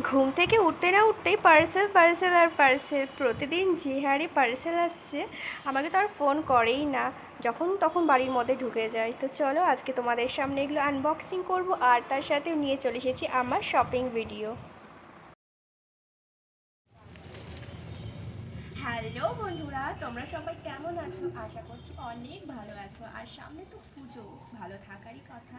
ঘুম থেকে উঠতে না উঠতেই পার্সেল পার্সেল আর পার্সেল। প্রতিদিন যে হারে পার্সেল আসছে, আমাকে তো আর ফোন করেই না, যখন তখন বাড়ির মধ্যে ঢুকে যায়। তো চলো আজকে তোমাদের সামনে এগুলো আনবক্সিং করব, আর তার সাথে নিয়ে চলে এসেছি আমার শপিং ভিডিও। হ্যালো বন্ধুরা, তোমরা সবাই কেমন আছো? আশা করছি অনেক ভালো আছো। আর সামনে তো পুজো, ভালো থাকারই কথা।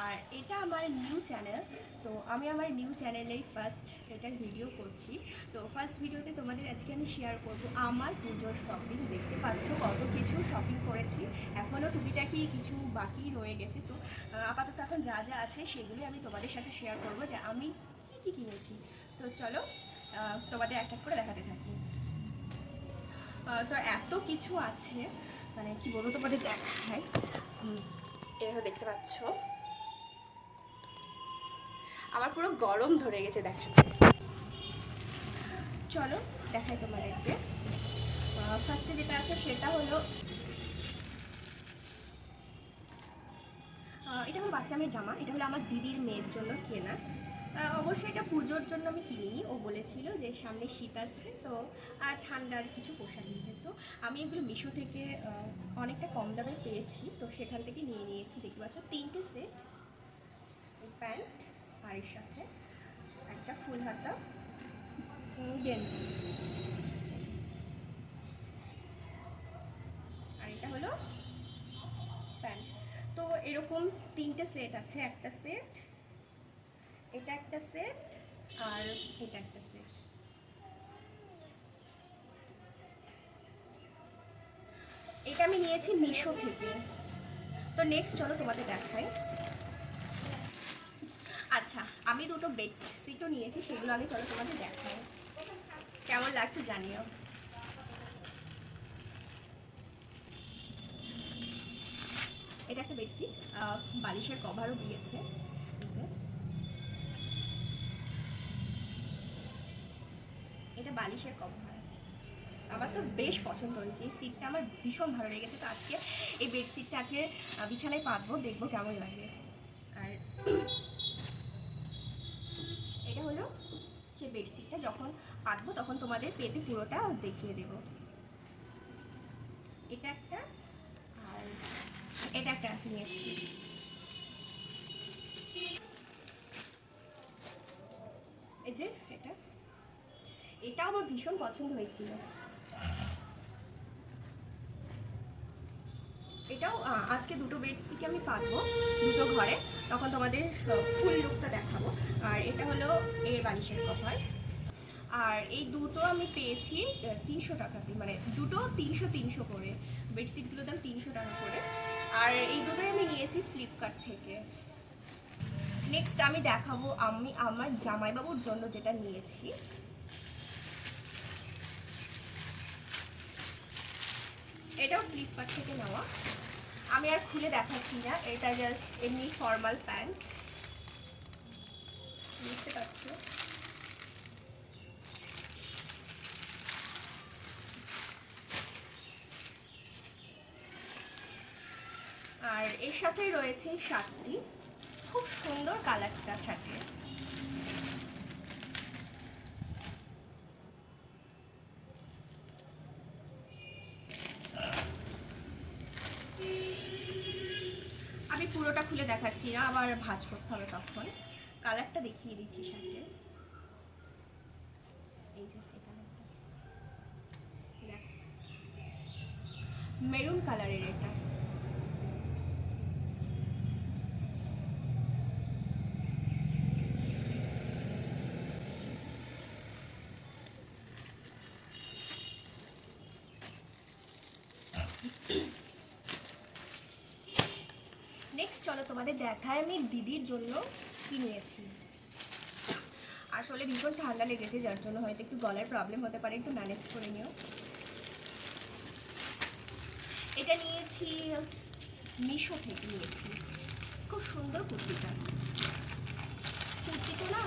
আর এটা আমার নিউ চ্যানেল, তো আমি আমার নিউ চ্যানেলেই ফার্স্ট এটার ভিডিও করছি। তো ফার্স্ট ভিডিওতে তোমাদের আজকে আমি শেয়ার করব আমার পুজোর শপিং। দেখতে পাচ্ছ কত কিছু শপিং করেছি, এখনও টুকিটাকি কিছু বাকি রয়ে গেছে। তো আপাতত এখন যা যা আছে সেগুলি আমি তোমাদের সাথে শেয়ার করব যে আমি কী কিনেছি। তো চলো তোমাদের এক এক করে দেখাতে থাকি। তো এত কিছু আছে, মানে কি বলবো তোমাদের দেখায়। এটা দেখতে পাচ্ছ আমার পুরো গরম ধরে গেছে দেখাতে। চলো দেখাই তোমাদেরকে। ফার্স্টে যেটা আছে সেটা হলো এটা হলো বাচ্চা মেয়ের জামা। এটা হলো আমার দিদির মেয়ের জন্য কেনা। অবশ্যই এটা পুজোর জন্য আমি কিনিনি, ও বলেছিল যে সামনে শীত আসছে তো আর ঠান্ডার কিছু পোশাক নিতে। তো আমি এগুলো মিশো থেকে অনেকটা কম দামে পেয়েছি, তো সেখান থেকে নিয়ে নিয়েছি। দেখতে পাচ্ছ 3টে সেট, প্যান্ট আর এর সাথে একটা ফুল হাতা গেঞ্জি। আর এটা হলো প্যান্ট। তো এরকম 3টে সেট আছে, একটা সেট, এটা একটা সেট, আর এটা একটা সেট। এটা আমি নিয়েছি মিশো থেকে। তো নেক্সট চলো তোমাদের দেখাই। আচ্ছা, আমি দুটো বেডশিটও নিয়েছি, সেগুলো আগে চলো তোমাদের দেখাই, কেমন লাগছে জানিও। এটা একটা বেডশিট, বালিশের কভারও দিয়েছে। এটা বালিশের কভার, আমার তো বেশ পছন্দ হয়েছে। এই সিটটা আমার ভীষণ ভালো লেগেছে। তো আজকে এই বেডশিটটা আজকে বিছানায় পাতবো, দেখবো কেমন লাগে। আর এটা হলো সেই বেডশিটটা, যখন পাতবো তখন তোমাদের পেতে পুরোটা দেখিয়ে দেব। এটা একটা, আর এটা একটা নিয়েছি। এই যে এটাও আমার ভীষণ পছন্দ হয়েছিল। এটাও আজকে দুটো বেডশিট আমি পাতবো দুটো ঘরে, তখন তোমাদের ফুল লুকটা দেখাবো। আর এটা হলো এর বালিশের কভার। আর এই দুটো আমি পেয়েছি 300 টাকাতে, মানে দুটো 300 করে। বেডশিটগুলোর দাম 300 টাকা করে। আর এই দুটোই আমি নিয়েছি ফ্লিপকার্ট থেকে। নেক্সট আমি দেখাবো আমি আমার জামাইবাবুর জন্য যেটা নিয়েছি। এটাও ফ্লিপকার্ট থেকে নেওয়া, আমি আর খুলে দেখাচ্ছি না, এটা জাস্ট এমনি ফর্মাল প্যান্ট, বুঝতে পারছো। আর এর সাথে রয়েছে শার্টটি, খুব সুন্দর কালারটা থাকে। আমি পুরোটা খুলে দেখাচ্ছি না, আবার ভাঁজ করতে হবে তখন। কালারটা দেখিয়ে দিচ্ছি সাথে। এই যে মেরুন কালারের এটা। নেক্সট চলো তোমাদের দেখায় আমি দিদির জন্য কি নিয়েছি। আসলে ভীষণ ঠান্ডা লেগেছে, যার জন্য হয়তো একটু গলার প্রবলেম হতে পারে, একটু ম্যানেজ করে নিও। এটা নিয়েছি মিশো থেকে নিয়েছি, খুব সুন্দর কুর্তিটা। কুর্তিটা না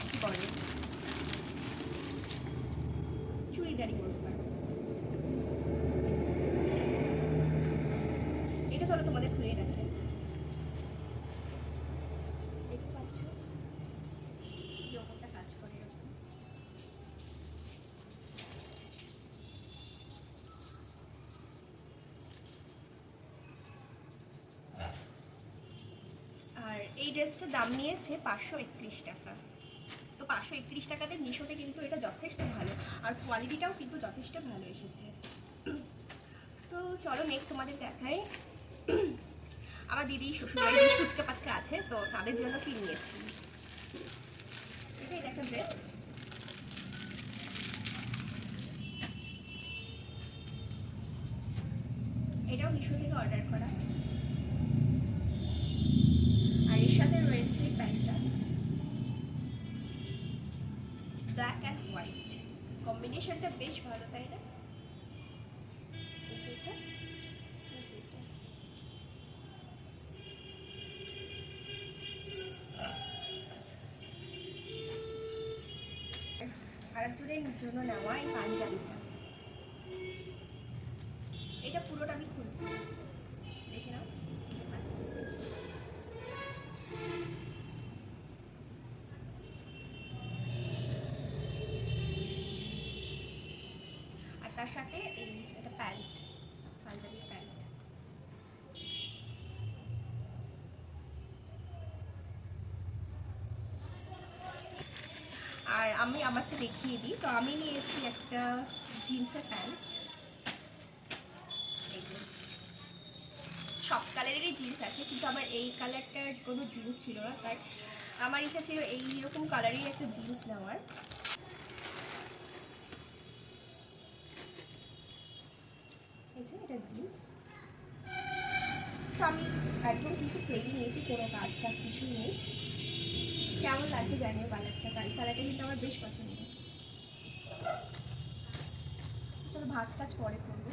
কি বলে, চুড়িদারি বলতে পারো। এটা চলো তোমাদের খুলে রাখি। দেখতে পাচ্ছ ড্রেসটার দাম নিয়েছে 531 টাকা। তো 531 টাকাতে মিশোতে কিন্তু এটা যথেষ্ট ভালো, আর কোয়ালিটিটাও কিন্তু যথেষ্ট ভালো এসেছে। তো চলো নেক্সট তোমাদের দেখাই। আমার দিদি শ্বশুরবাড়ি ফুচকা পাচকা আছে, তো তাদের জন্য কি নিয়েছি, এটা একটা ড্রেস। এটাও মিশো থেকে অর্ডার করা, আর এর সাথে রয়েছে প্যান্টটা ব্ল্যাক অ্যান্ড হোয়াইট, কম্বিনেশনটা বেশ ভালো, তাই না? আর একজনের জন্য নেওয়া এই পাঞ্জাবিটা, এটা পুরোটা আমি খুলছি, দেখে নাও। আর তার সাথে এটা প্যান্ট, পাঞ্জাবি প্যান্ট। আর আমি আমারটা দেখিয়ে দিই, তো আমি নিয়েছি একটা জিন্সের প্যান্ট, এই যে সব কালারেরই জিন্স আছে, কিন্তু আমার এই কালারটার কোনো জিন্স ছিল না, তাই আমার ইচ্ছা ছিল এইরকম কালারেরই একটা জিন্স নেওয়ার। এই যে এটা জিন্স, তো আমি একদম কিন্তু প্লেন নিয়েছি, কোনো কাজ টাজ কিছু নেই। কেমন লাগছে জানিও কালারটা, কালারটা কিন্তু আমার বেশ পছন্দ। চলো ভাজ টাজ পরে করবো।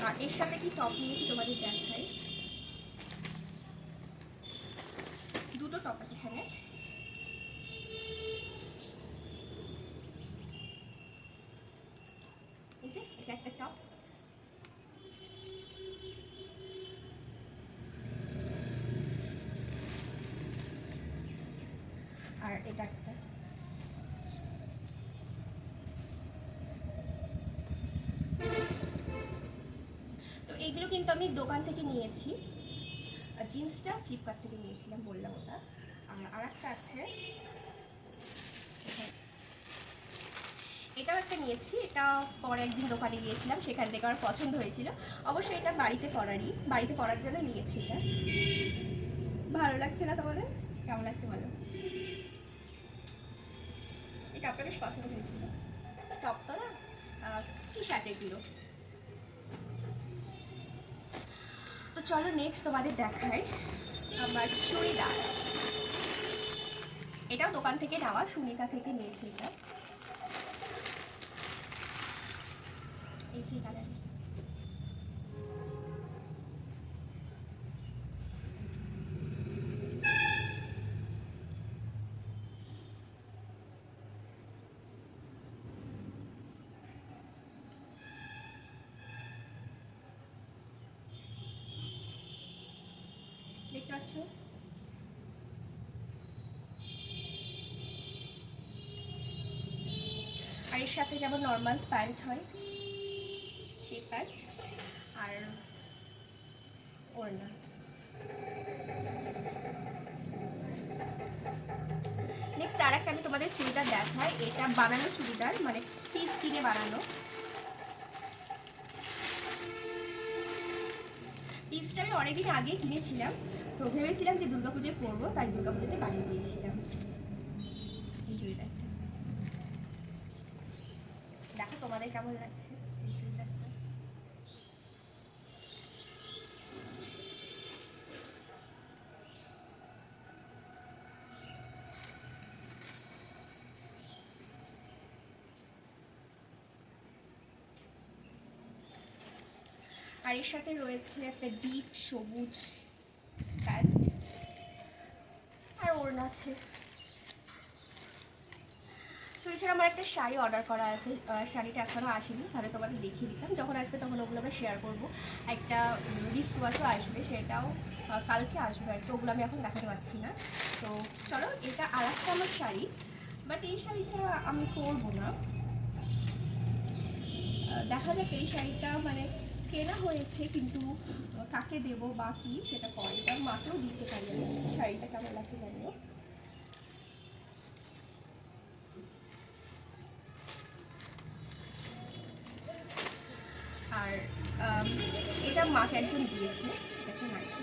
আর এর সাথে কি টপ নিয়েছি তোমাদের দেখাই, দুটো টপ আছে এখানে। এই যে এটা একটা টপ, আর এটা একটা। তো এইগুলো কিন্তু আমি দোকান থেকে নিয়েছি, আর জিন্সটা ফ্লিপকার্ট থেকে নিয়েছিলাম, বললাম ওটা। আর একটা আছে, এটাও একটা নিয়েছি, এটা পরে একদিন দোকানে গিয়েছিলাম, সেখান থেকে আমার পছন্দ হয়েছিল। অবশ্যই এটা বাড়িতে পরার জন্য নিয়েছি। এটা ভালো লাগছে না তোমাদের? কেমন লাগছে বলো? এটা আপনার বেশ পছন্দ হয়েছিল, টপ তো না, টি শার্ট এগুলো। তো চলো নেক্সট তোমাদের দেখাই আমার চুড়িদার। এটাও দোকান থেকে নেওয়া, সুনিতা থেকে নিয়েছি এটা। এই যে কালার, দেখতে পাচ্ছ? আর এর সাথে যেমন নর্মাল প্যান্ট হয় সেই প্যান্ট, আর ওড়না। নেক্সট আর একটা আমি তোমাদের চুড়িদার দেখাই, এটা বানানো চুড়িদার, মানে পিস কিনে বানানো। পিসটা আমি অনেকদিন আগে কিনেছিলাম, তো ভেবেছিলাম যে দুর্গাপুজোয় পরবো, তাই দুর্গাপুজোতে বানিয়ে দিয়েছিলাম এই চুড়িদারটা। দেখো তোমাদের কেমন লাগছে এই চুড়িদারটা। আর এর সাথে রয়েছে একটা ডিপ সবুজ প্যান্ট, আর ওড়না আছে। তো এছাড়া আমার একটা শাড়ি অর্ডার করা আছে, শাড়িটা এখনও আসেনি, তাহলে তোমাদের দেখিয়ে দিতাম, যখন আসবে তখন ওগুলো আমরা শেয়ার করবো। একটা রিস্ট ওয়াচও আসবে, সেটাও কালকে আসবে আর কি, ওগুলো আমি এখন দেখাতে পারছি না। তো চলো, এটা আর একটা আমার শাড়ি, বাট এই শাড়িটা আমি পরবো না, দেখা যাক। এই শাড়িটা মানে কেনা হয়েছে, কিন্তু কাকে দেবো বা কি সেটা পরে, এটা মাকেও দিতে পারি আমি। শাড়িটা কেমন লাগছে জানিও। আর এটা মাকে একজন দিয়েছে, এটাকে নাইটি।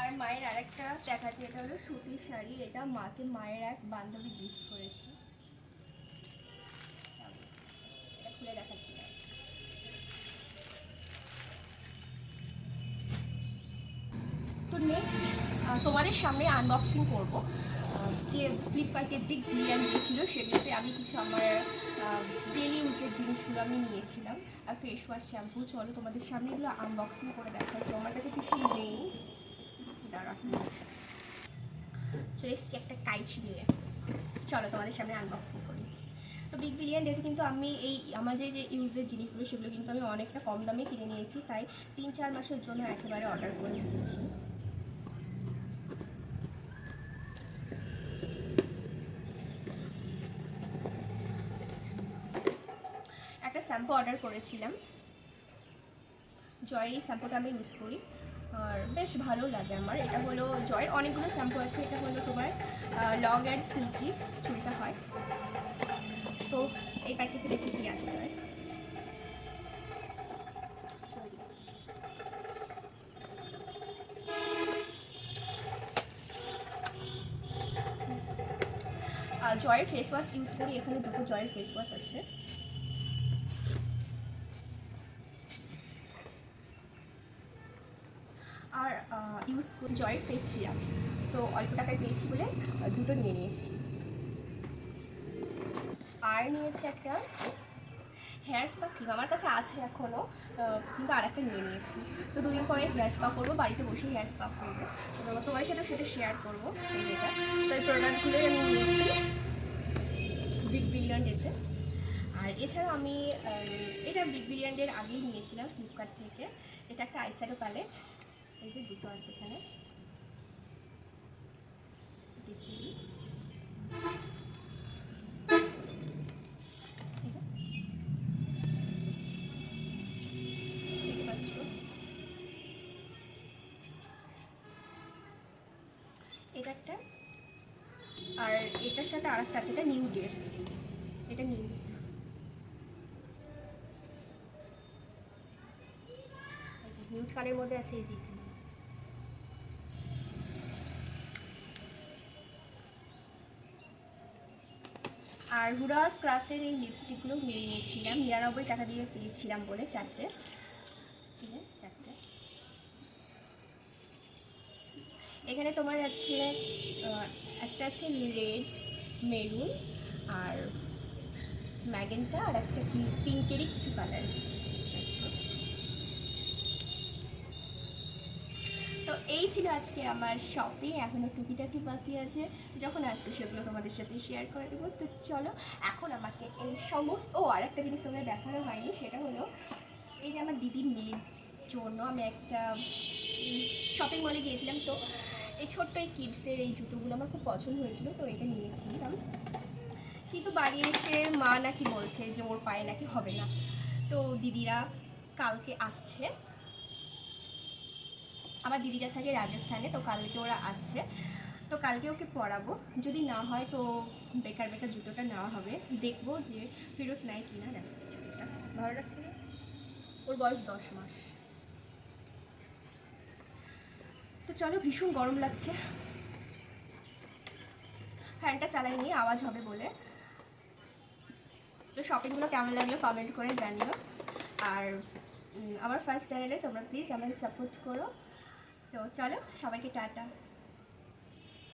আর মায়ের আরেকটা দেখাচ্ছে, এটা হলো সুতির শাড়ি। এটা মাকে মায়ের এক বান্ধবী গিফট করেছে। এটা খুলে দেখাচ্ছি। তো নেক্সট তোমাদের সামনে আনবক্সিং করব যে ফ্লিপকার্টে বিগ বিলিয়ন দিয়েছিল, সেগুলোতে আমি কিছু আমার ডেলি ইউজের জিনিসগুলো আমি নিয়েছিলাম। আর ফেস ওয়াশ, শ্যাম্পু। চলো তোমাদের সামনে এগুলো আনবক্সিং করে দেখাই। তো আমার কাছে কিছু নেই, দাঁড়া চলে এসেছি একটা কাইচি নিয়ে। চলো তোমাদের সামনে আনবক্সিং করি। তো বিগ বিলিয়ন ডেতে কিন্তু আমি এই আমার যে ইউজের জিনিসগুলো সেগুলো কিন্তু আমি অনেকটা কম দামে কিনে নিয়েছি, তাই 3-4 মাসের জন্য একেবারে অর্ডার করে দিচ্ছি। একটা শ্যাম্পু অর্ডার করেছিলাম, জয়ের এই শ্যাম্পুটা আমি ইউজ করি আর বেশ ভালো লাগে আমার। এটা হলো জয়ের অনেকগুলো শ্যাম্পু আছে, এটা হলো তোমার লং অ্যান্ড সিল্কি চুলটা হয়। তো এই প্যাকেটে দেখে কি আছে। জয়ের ফেস ওয়াশ ইউজ করি, এখানে দুটো জয়ের ফেস ওয়াশ আছে। আর ইউজ করি জয়ের ফেস সিরাম। তো অল্প টাকায় পেয়েছি বলে দুটো নিয়ে নিয়েছি। আর নিয়েছি একটা হেয়ার স্পা ক্রিম, আমার কাছে আছে এখনও, কিন্তু আর একটা নিয়ে নিয়েছি। তো দুদিন পরে হেয়ার স্পা করবো, বাড়িতে বসে হেয়ার স্পা করবো। তোমার সাথে সেটা শেয়ার করবো এই যেটা। তো এই প্রোডাক্টগুলোই আমি নিয়েছি বিগ বিলিয়ন ডেতে। আর এছাড়া আমি এটা বিগ বিলিয়ন ডের আগেই নিয়েছিলাম ফ্লিপকার্ট থেকে। এটা একটা আইশ্যাডো প্যালেট, এই যে দুটো আছে এখানে, দেখিয়ে দিই। এটা একটা, আর এটার সাথে আর একটা আছে, এটা নিউডের, এটা নিউড। নিউড কালের মধ্যে আছে এই যে। আর হুডা ক্লাসের এই লিপস্টিকগুলো নিয়ে নিয়েছিলাম, 99 টাকা দিয়ে পেয়েছিলাম বলে চারটে। ঠিক আছে, চারটে। এখানে তোমার আছে একটা আছে রেড, মেরুন আর ম্যাগেন্টা, আর একটা কি পিঙ্কেরই কিছু কালার। তো এই ছিল আজকে আমার শপিং। এখনও টুকিটাকি বাকি আছে, যখন আসবে সেগুলো তোমাদের সাথে শেয়ার করে দেবো। তো চলো এখন আমাকে এই সমস্ত আর একটা জিনিস তোমাদের দেখানো হয়নি, সেটা হলো এই যে আমার দিদির মেয়ের জন্য আমি একটা শপিং মলে গিয়েছিলাম। তো এই ছোট্ট এই কিডসের এই জুতোগুলো আমার খুব পছন্দ হয়েছিল, তো এটা নিয়েছিলাম। কিন্তু বাড়ি এসে মা নাকি বলছে যে ওর পায়ে নাকি হবে না। তো দিদিরা কালকে আসছে, আমার দিদিরা থাকে রাজস্থানে, তো কালকে ওরা আসছে। তো কালকে ওকে পরাবো, যদি না হয় তো বেকার বেকার জুতোটা নেওয়া হবে। দেখবো যে ফেরত নেয় কি না। দেখো জুতোটা ভালো লাগছে না, ওর বয়স 10 মাস। তো চলো, ভীষণ গরম লাগছে, ফ্যানটা চালাইনি আওয়াজ হবে বলে। তো শপিংগুলো কেমন লাগলো কমেন্ট করে জানিও। আর আমার ফার্স্ট চ্যানেলে তোমরা প্লিজ আমাকে সাপোর্ট করো। তো চলো, সবাইকে টাটা।